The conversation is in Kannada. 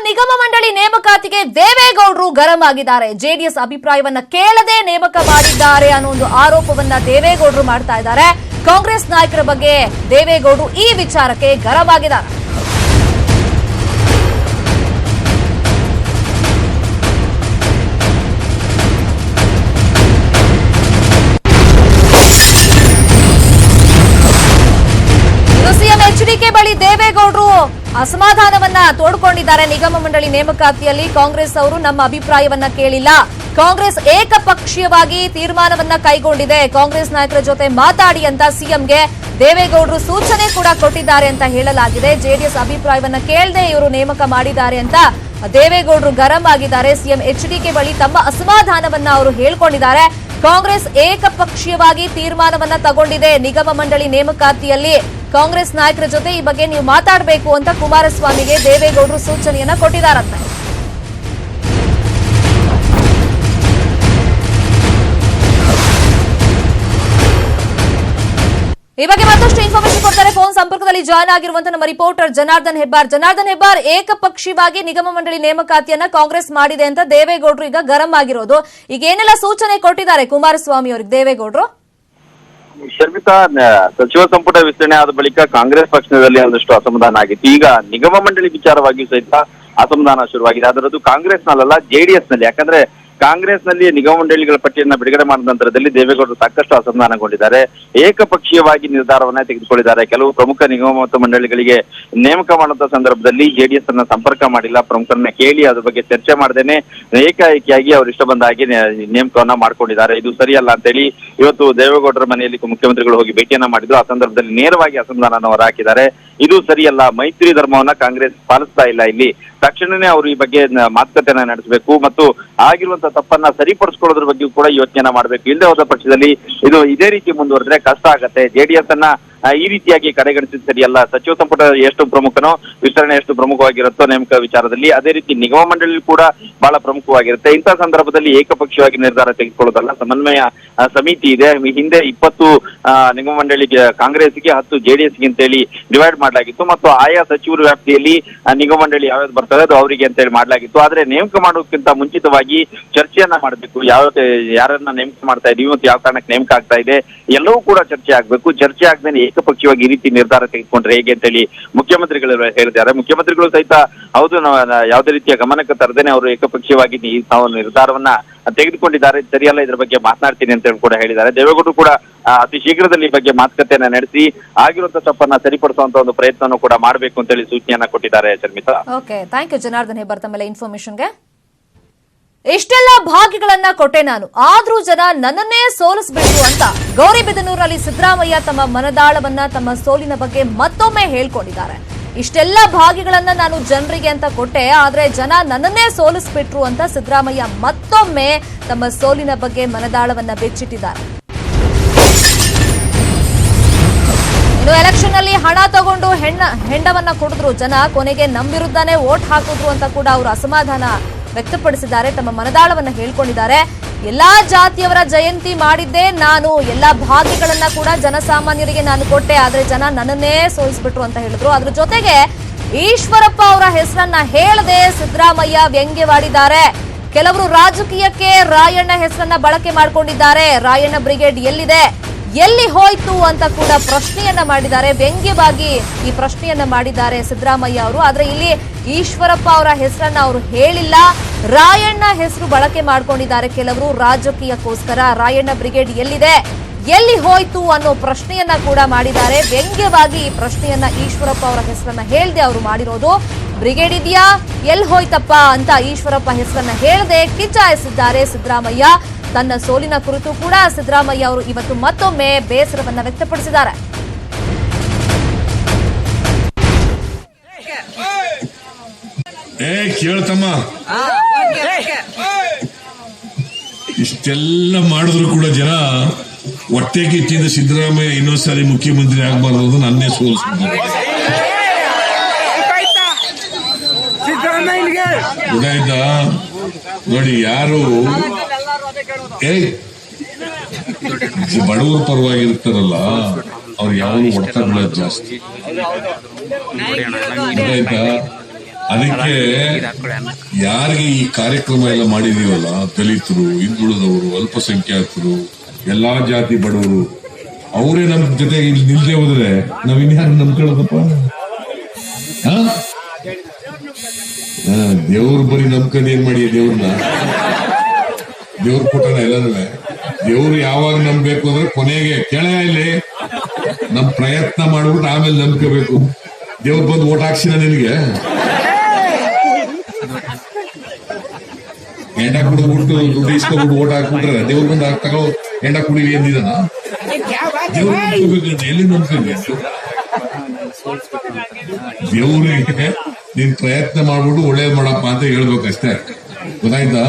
ನಿಗಮ ಮಂಡಳಿ ನೇಮಕಾತಿಗೆ ದೇವೇಗೌಡರು ಗರಂ ಆಗಿದ್ದಾರೆ. ಜೆಡಿಎಸ್ ಅಭಿಪ್ರಾಯವನ್ನ ಕೇಳದೆ ನೇಮಕ ಮಾಡಿದ್ದಾರೆ ಅನ್ನೋ ಒಂದು ಆರೋಪವನ್ನ ದೇವೇಗೌಡರು ಮಾಡ್ತಾ ಇದ್ದಾರೆ. ಕಾಂಗ್ರೆಸ್ ನಾಯಕರ ಬಗ್ಗೆ ದೇವೇಗೌಡರು ಈ ವಿಚಾರಕ್ಕೆ ಗರಂ ಆಗಿದ್ದಾರೆ. ಸಿಎಂ ಎಚ್ಡಿಕೆ ಬಳಿ ದೇವೇಗೌಡರು ಅಸಮಾಧಾನವನ್ನ ತೋಡ್ಕೊಂಡಿದ್ದಾರೆ. ನಿಗಮ ಮಂಡಳಿ ನೇಮಕಾತಿಯಲ್ಲಿ ಕಾಂಗ್ರೆಸ್ ಅವರು ನಮ್ಮ ಅಭಿಪ್ರಾಯವನ್ನ ಕೇಳಿಲ್ಲ, ಕಾಂಗ್ರೆಸ್ ಏಕಪಕ್ಷೀಯವಾಗಿ ತೀರ್ಮಾನವನ್ನ ಕೈಗೊಂಡಿದೆ, ಕಾಂಗ್ರೆಸ್ ನಾಯಕರ ಜೊತೆ ಮಾತಾಡಿ ಅಂತ ಸಿಎಂಗೆ ದೇವೇಗೌಡರು ಸೂಚನೆ ಕೂಡ ಕೊಟ್ಟಿದ್ದಾರೆ ಅಂತ ಹೇಳಲಾಗಿದೆ. ಜೆಡಿಎಸ್ ಅಭಿಪ್ರಾಯವನ್ನ ಕೇಳದೆ ಇವರು ನೇಮಕ ಮಾಡಿದ್ದಾರೆ ಅಂತ ದೇವೇಗೌಡರು ಗರಂ ಆಗಿದ್ದಾರೆ. ಸಿಎಂ ಎಚ್ಡಿಕೆ ಬಳಿ ತಮ್ಮ ಅಸಮಾಧಾನವನ್ನ ಅವರು ಹೇಳ್ಕೊಂಡಿದ್ದಾರೆ. ಕಾಂಗ್ರೆಸ್ ಏಕಪಕ್ಷೀಯವಾಗಿ ತೀರ್ಮಾನವನ್ನ ತಗೊಂಡಿದೆ, ನಿಗಮ ಮಂಡಳಿ ನೇಮಕಾತಿಯಲ್ಲಿ ಕಾಂಗ್ರೆಸ್ ನಾಯಕರ ಜೊತೆ ಈ ಬಗ್ಗೆ ನೀವು ಮಾತಾಡಬೇಕು ಅಂತ ಕುಮಾರಸ್ವಾಮಿಗೆ ದೇವೇಗೌಡರು ಸೂಚನೆಯನ್ನ ಕೊಟ್ಟಿದ್ದಾರಂತೆ. ಈ ಬಗ್ಗೆ ಮತ್ತಷ್ಟು ಇನ್ಫಾರ್ಮೇಶನ್ ಕೊಡ್ತಾರೆ. ಫೋನ್ ಸಂಪರ್ಕದಲ್ಲಿ ಜಾಯ್ನ್ ಆಗಿರುವಂತಹ ನಮ್ಮ ರಿಪೋರ್ಟರ್ ಜನಾರ್ದನ್ ಹೆಬ್ಬಾರ್. ಜನಾರ್ದನ್ ಹೆಬ್ಬಾರ್, ಏಕಪಕ್ಷೀಯವಾಗಿ ನಿಗಮ ಮಂಡಳಿ ನೇಮಕಾತಿಯನ್ನ ಕಾಂಗ್ರೆಸ್ ಮಾಡಿದೆ ಅಂತ ದೇವೇಗೌಡರು ಈಗ ಗರಂ ಆಗಿರೋದು. ಈಗ ಏನೆಲ್ಲ ಸೂಚನೆ ಕೊಟ್ಟಿದ್ದಾರೆ ಕುಮಾರಸ್ವಾಮಿ ಅವರಿಗೆ ದೇವೇಗೌಡರು? ಶರ್ಮಿತಾ, ಸಚಿವ ಸಂಪುಟ ವಿಸ್ತರಣೆ ಆದ ಬಳಿಕ ಕಾಂಗ್ರೆಸ್ ಪಕ್ಷದಲ್ಲಿ ಒಂದಷ್ಟು ಅಸಮಾಧಾನ ಆಗಿತ್ತು. ಈಗ ನಿಗಮ ಮಂಡಳಿ ವಿಚಾರವಾಗಿಯೂ ಸಹಿತ ಅಸಮಾಧಾನ ಶುರುವಾಗಿದೆ. ಅದರದ್ದು ಕಾಂಗ್ರೆಸ್ ನಲ್ಲ, ಜೆಡಿಎಸ್ ನಲ್ಲಿ. ಯಾಕಂದ್ರೆ ಕಾಂಗ್ರೆಸ್ ನಲ್ಲಿ ನಿಗಮ ಮಂಡಳಿಗಳ ಪಟ್ಟಿಯನ್ನ ಬಿಡುಗಡೆ ಮಾಡಿದ ನಂತರದಲ್ಲಿ ದೇವೇಗೌಡರು ಸಾಕಷ್ಟು ಅಸಮಾಧಾನಗೊಂಡಿದ್ದಾರೆ. ಏಕಪಕ್ಷೀಯವಾಗಿ ನಿರ್ಧಾರವನ್ನ ತೆಗೆದುಕೊಂಡಿದ್ದಾರೆ. ಕೆಲವು ಪ್ರಮುಖ ನಿಗಮ ಮತ್ತು ಮಂಡಳಿಗಳಿಗೆ ನೇಮಕ ಮಾಡುವಂತ ಸಂದರ್ಭದಲ್ಲಿ ಜೆಡಿಎಸ್ ಅನ್ನ ಸಂಪರ್ಕ ಮಾಡಿಲ್ಲ, ಪ್ರಮುಖರನ್ನ ಕೇಳಿ ಅದ್ರ ಬಗ್ಗೆ ಚರ್ಚೆ ಮಾಡದೇನೆ ಏಕಾಏಕಿಯಾಗಿ ಅವರು ಇಷ್ಟ ಬಂದ ಹಾಗೆ ನೇಮಕವನ್ನ ಮಾಡ್ಕೊಂಡಿದ್ದಾರೆ. ಇದು ಸರಿಯಲ್ಲ ಅಂತೇಳಿ ಇವತ್ತು ದೇವೇಗೌಡರ ಮನೆಯಲ್ಲಿ ಮುಖ್ಯಮಂತ್ರಿಗಳು ಹೋಗಿ ಭೇಟಿಯನ್ನ ಮಾಡಿದ್ರು. ಆ ಸಂದರ್ಭದಲ್ಲಿ ನೇರವಾಗಿ ಅಸಮಾಧಾನ ಹೊರಹಾಕಿದ್ದಾರೆ. ಇದು ಸರಿಯಲ್ಲ, ಮೈತ್ರಿ ಧರ್ಮವನ್ನ ಕಾಂಗ್ರೆಸ್ ಪಾಲಿಸ್ತಾ ಇಲ್ಲ, ಇಲ್ಲಿ ತಕ್ಷಣನೇ ಅವರು ಈ ಬಗ್ಗೆ ಮಾತುಕತೆಯನ್ನ ನಡೆಸಬೇಕು ಮತ್ತು ಆಗಿರುವಂತಹ ತಪ್ಪನ್ನ ಸರಿಪಡಿಸ್ಕೊಳ್ಳೋದ್ರ ಬಗ್ಗೆ ಕೂಡ ಯೋಚನೆ ಮಾಡಬೇಕು. ಇಲ್ಲದೆ ಹೋದ ಪಕ್ಷದಲ್ಲಿ ಇದು ಇದೇ ರೀತಿ ಮುಂದುವರೆದ್ರೆ ಕಷ್ಟ ಆಗತ್ತೆ. ಜೆಡಿಎಸ್ ಅನ್ನ ಈ ರೀತಿಯಾಗಿ ಕಡೆಗಣಿಸಿದ್ ಸರಿಯಲ್ಲ. ಸಚಿವ ಸಂಪುಟ ಎಷ್ಟು ಪ್ರಮುಖನೋ ವಿಸ್ತರಣೆ ಎಷ್ಟು ಪ್ರಮುಖವಾಗಿರುತ್ತೋ ನೇಮಕ ವಿಚಾರದಲ್ಲಿ, ಅದೇ ರೀತಿ ನಿಗಮ ಮಂಡಳಿ ಕೂಡ ಬಹಳ ಪ್ರಮುಖವಾಗಿರುತ್ತೆ. ಇಂತಹ ಸಂದರ್ಭದಲ್ಲಿ ಏಕಪಕ್ಷೀಯವಾಗಿ ನಿರ್ಧಾರ ತೆಗೆದುಕೊಳ್ಳೋದಲ್ಲ, ಸಮನ್ವಯ ಸಮಿತಿ ಇದೆ. ಹಿಂದೆ 20 ನಿಗಮ ಮಂಡಳಿಗೆ ಕಾಂಗ್ರೆಸ್ಗೆ 10 ಜೆಡಿಎಸ್ಗೆ ಅಂತೇಳಿ ಡಿವೈಡ್ ಮಾಡಲಾಗಿತ್ತು ಮತ್ತು ಆಯಾ ಸಚಿವರ ವ್ಯಾಪ್ತಿಯಲ್ಲಿ ನಿಗಮ ಮಂಡಳಿ ಯಾವ್ದು ಬರ್ತದೆ ಅದು ಅವರಿಗೆ ಅಂತೇಳಿ ಮಾಡಲಾಗಿತ್ತು. ಆದ್ರೆ ನೇಮಕ ಮಾಡೋದಕ್ಕಿಂತ ಮುಂಚಿತವಾಗಿ ಚರ್ಚೆಯನ್ನ ಮಾಡಬೇಕು. ಯಾರನ್ನ ನೇಮಕ ಮಾಡ್ತಾ ಇದೀವಿ ಮತ್ತು ಯಾವ ಕಾರಣಕ್ಕೆ ನೇಮಕ ಆಗ್ತಾ ಇದೆ ಎಲ್ಲವೂ ಕೂಡ ಚರ್ಚೆ ಆಗ್ಬೇಕು. ಚರ್ಚೆ ಆಗದೇನೆ ಏಕಪಕ್ಷೀಯವಾಗಿ ಈ ರೀತಿ ನಿರ್ಧಾರ ತೆಗೆದುಕೊಂಡ್ರೆ ಹೇಗೆ ಅಂತೇಳಿ ಮುಖ್ಯಮಂತ್ರಿಗಳು ಹೇಳಿದ್ದಾರೆ. ಮುಖ್ಯಮಂತ್ರಿಗಳು ಸಹಿತ ಹೌದು, ಯಾವುದೇ ರೀತಿಯ ಗಮನಕ್ಕೆ ತರದೇನೆ ಅವರು ಏಕಪಕ್ಷೀಯವಾಗಿ ತಾವು ನಿರ್ಧಾರವನ್ನ ತೆಗೆದುಕೊಂಡಿದ್ದಾರೆ, ಸರಿಯಲ್ಲ, ಇದ್ರ ಬಗ್ಗೆ ಮಾತನಾಡ್ತೀನಿ ಅಂತ ಕೂಡ ಹೇಳಿದ್ದಾರೆ. ದೇವೇಗೌಡರು ಕೂಡ ಅತಿ ಶೀಘ್ರದಲ್ಲಿ ಈ ಬಗ್ಗೆ ಮಾತುಕತೆಯನ್ನ ನಡೆಸಿ ಆಗಿರುವಂತಹ ತಪ್ಪನ್ನ ಸರಿಪಡಿಸುವಂತ ಒಂದು ಪ್ರಯತ್ನವನ್ನು ಕೂಡ ಮಾಡಬೇಕು ಅಂತ ಹೇಳಿ ಸೂಚನೆಯನ್ನ ಕೊಟ್ಟಿದ್ದಾರೆ. Sharmita, okay, thank you Janardhan Hebbar ತಮ್ಮೆಲ್ಲ ಇನ್ಫಾರ್ಮೇಶನ್ಗೆ. ಇಷ್ಟೆಲ್ಲ ಭಾಗ್ಯಗಳನ್ನ ಕೊಟ್ಟೆ ನಾನು, ಆದ್ರೂ ಜನ ನನ್ನನ್ನೇ ಸೋಲಿಸ್ಬಿಟ್ರು ಅಂತ ಗೌರಿಬಿದನೂರಲ್ಲಿ ಸಿದ್ದರಾಮಯ್ಯ ತಮ್ಮ ಮನದಾಳವನ್ನ, ತಮ್ಮ ಸೋಲಿನ ಬಗ್ಗೆ ಮತ್ತೊಮ್ಮೆ ಹೇಳ್ಕೊಂಡಿದ್ದಾರೆ. ಇಷ್ಟೆಲ್ಲ ಭಾಗ್ಯಗಳನ್ನ ನಾನು ಜನರಿಗೆ ಅಂತ ಕೊಟ್ಟೆ, ಆದ್ರೆ ಜನ ನನ್ನನ್ನೇ ಸೋಲಿಸ್ಬಿಟ್ರು ಅಂತ ಸಿದ್ದರಾಮಯ್ಯ ಮತ್ತೊಮ್ಮೆ ತಮ್ಮ ಸೋಲಿನ ಬಗ್ಗೆ ಮನದಾಳವನ್ನ ಬೆಚ್ಚಿಟ್ಟಿದ್ದಾರೆ. ಇನ್ನು ಎಲೆಕ್ಷನ್ ಅಲ್ಲಿ ಹಣ ತಗೊಂಡು ಹೆಂಡವನ್ನ ಕೊಡಿದ್ರು ಜನ, ಕೊನೆಗೆ ನಮ್ಮ ವಿರುದ್ಧನೇ ವೋಟ್ ಹಾಕಿದ್ರು ಅಂತ ಕೂಡ ಅವರು ಅಸಮಾಧಾನ ವ್ಯಕ್ತಪಡಿಸಿದ್ದಾರೆ. ತಮ್ಮ ಮನದಾಳವನ್ನ ಹೇಳ್ಕೊಂಡಿದ್ದಾರೆ. ಎಲ್ಲಾ ಜಾತಿಯವರ ಜಯಂತಿ ಮಾಡಿದ್ದೆ ನಾನು, ಎಲ್ಲಾ ಭಾಗ್ಯಗಳನ್ನ ಕೂಡ ಜನಸಾಮಾನ್ಯರಿಗೆ ನಾನು ಕೊಟ್ಟೆ, ಆದ್ರೆ ಜನ ನನ್ನನ್ನೇ ಸೋಲಿಸ್ಬಿಟ್ರು ಅಂತ ಹೇಳಿದ್ರು. ಅದ್ರ ಜೊತೆಗೆ ಈಶ್ವರಪ್ಪ ಅವರ ಹೆಸರನ್ನ ಹೇಳದೆ ಸಿದ್ದರಾಮಯ್ಯ ವ್ಯಂಗ್ಯವಾಡಿದ್ದಾರೆ. ಕೆಲವರು ರಾಜಕೀಯಕ್ಕೆ ರಾಯಣ್ಣ ಹೆಸರನ್ನ ಬಳಕೆ ಮಾಡಿಕೊಂಡಿದ್ದಾರೆ. ರಾಯಣ್ಣ ಬ್ರಿಗೇಡ್ ಎಲ್ಲಿದೆ, ಎಲ್ಲಿ ಹೋಯ್ತು ಅಂತ ಕೂಡ ಪ್ರಶ್ನೆಯನ್ನ ಮಾಡಿದ್ದಾರೆ. ವ್ಯಂಗ್ಯವಾಗಿ ಈ ಪ್ರಶ್ನೆಯನ್ನ ಮಾಡಿದ್ದಾರೆ ಸಿದ್ದರಾಮಯ್ಯ ಅವರು. ಆದ್ರೆ ಇಲ್ಲಿ ಈಶ್ವರಪ್ಪ ಅವರ ಹೆಸರನ್ನ ಅವರು ಹೇಳಿಲ್ಲ, ರಾಯಣ್ಣ ಹೆಸರು ಬಳಕೆ ಮಾಡ್ಕೊಂಡಿದ್ದಾರೆ ಕೆಲವರು ರಾಜಕೀಯಕ್ಕೋಸ್ಕರ. ರಾಯಣ್ಣ ಬ್ರಿಗೇಡ್ ಎಲ್ಲಿದೆ, ಎಲ್ಲಿ ಹೋಯ್ತು ಅನ್ನೋ ಪ್ರಶ್ನೆಯನ್ನ ಕೂಡ ಮಾಡಿದ್ದಾರೆ. ವ್ಯಂಗ್ಯವಾಗಿ ಈ ಪ್ರಶ್ನೆಯನ್ನ ಈಶ್ವರಪ್ಪ ಅವರ ಹೆಸರನ್ನ ಹೇಳ್ದೆ ಅವರು ಮಾಡಿರೋದು. ಬ್ರಿಗೇಡ್ ಇದೆಯಾ, ಎಲ್ಲಿ ಹೋಯ್ತಪ್ಪ ಅಂತ ಈಶ್ವರಪ್ಪ ಹೆಸರನ್ನ ಹೇಳದೆ ಕಿಚ್ಚಾಯಿಸಿದ್ದಾರೆ ಸಿದ್ದರಾಮಯ್ಯ. ತನ್ನ ಸೋಲಿನ ಕುರಿತು ಕೂಡ ಸಿದ್ದರಾಮಯ್ಯ ಅವರು ಇವತ್ತು ಮತ್ತೊಮ್ಮೆ ಬೇಸರವನ್ನ ವ್ಯಕ್ತಪಡಿಸಿದ್ದಾರೆ. ಕೇಳ್ತಮ್ಮ, ಇಷ್ಟೆಲ್ಲ ಮಾಡಿದ್ರು ಕೂಡ ಜನ ಹೊಟ್ಟೆ ಕಿಚ್ಚಿಂದ ಸಿದ್ದರಾಮಯ್ಯ ಇನ್ನೊಂದ್ಸಾರಿ ಮುಖ್ಯಮಂತ್ರಿ ಆಗಬಾರ್ದು, ನನ್ನೇ ಸೋಲಿಸಿದ್ದಾರೆ. ಗೊತ್ತಾಯ್ತಾ? ನೋಡಿ, ಯಾರು ಬಡವರ ಪರವಾಗಿರ್ತಾರಲ್ಲ ಅವ್ರು ಯಾವಾಗ ಹೊಡೆತ ಬೀಳೋದು ಜಾಸ್ತಿ. ಗೊತ್ತಾಯ್ತಾ? ಅದಕ್ಕೆ ಯಾರಿಗೆ ಈ ಕಾರ್ಯಕ್ರಮ ಎಲ್ಲ ಮಾಡಿದೀವಲ್ಲ, ದಲಿತರು, ಹಿಂದುಳಿದವರು, ಅಲ್ಪಸಂಖ್ಯಾತರು, ಎಲ್ಲಾ ಜಾತಿ ಬಡವರು, ಅವರೇ ನಮ್ ಜೊತೆಗೆ ಇಲ್ಲಿ ನಿಲ್ದೇ ಹೋದ್ರೆ ನಾವ್ ಇನ್ಯಾರು ನಂಬ್ಕೊಳ್ಳೋದಪ್ಪ? ದೇವ್ರು ಬರೀ ನಂಬ್ಕೊಂಡು ಏನ್ ಮಾಡಿ ದೇವ್ರನ್ನ? ದೇವ್ರ ಕೊಟ್ಟನ ಎಲ್ಲನೂ. ದೇವ್ರು ಯಾವಾಗ ನಂಬಬೇಕು ಅಂದ್ರೆ ಕೊನೆಗೆ ಕೆಳ ಇಲ್ಲಿ ನಮ್ ಪ್ರಯತ್ನ ಮಾಡ್ಬಿಟ್ಟು ಆಮೇಲೆ ನಂಬ್ಕೋಬೇಕು. ದೇವ್ರು ಬಂದು ಓಟ್ ಹಾಕ್ಸಿನ ನಿನಗೆ ಎಂಡ ಕುಡಿದ್ಬಿಟ್ಟು ದುಡ್ಡು ಇಸ್ಕೊಬಿಟ್ಟು ಓಟ್ ಹಾಕ್ಬಿಟ್ರೆ ದೇವ್ರು ಬಂದು ತಗೋ ಎಂಡ ಕುಡಿಲಿ ಎಂದಿದಾನ? ದೇವ್ರು ನಂಬ್ಕೋಬೇಕು. ಎಲ್ಲಿ ನಂಬ್ಕೊಂಡಿ? ದೇವ್ರಿಗೆ ನೀನ್ ಪ್ರಯತ್ನ ಮಾಡ್ಬಿಟ್ಟು ಒಳ್ಳೇದ್ ಮಾಡಪ್ಪ ಅಂತ ಹೇಳ್ಬೇಕಷ್ಟೇ. ಗೊತ್ತಾಯ್ತಾ?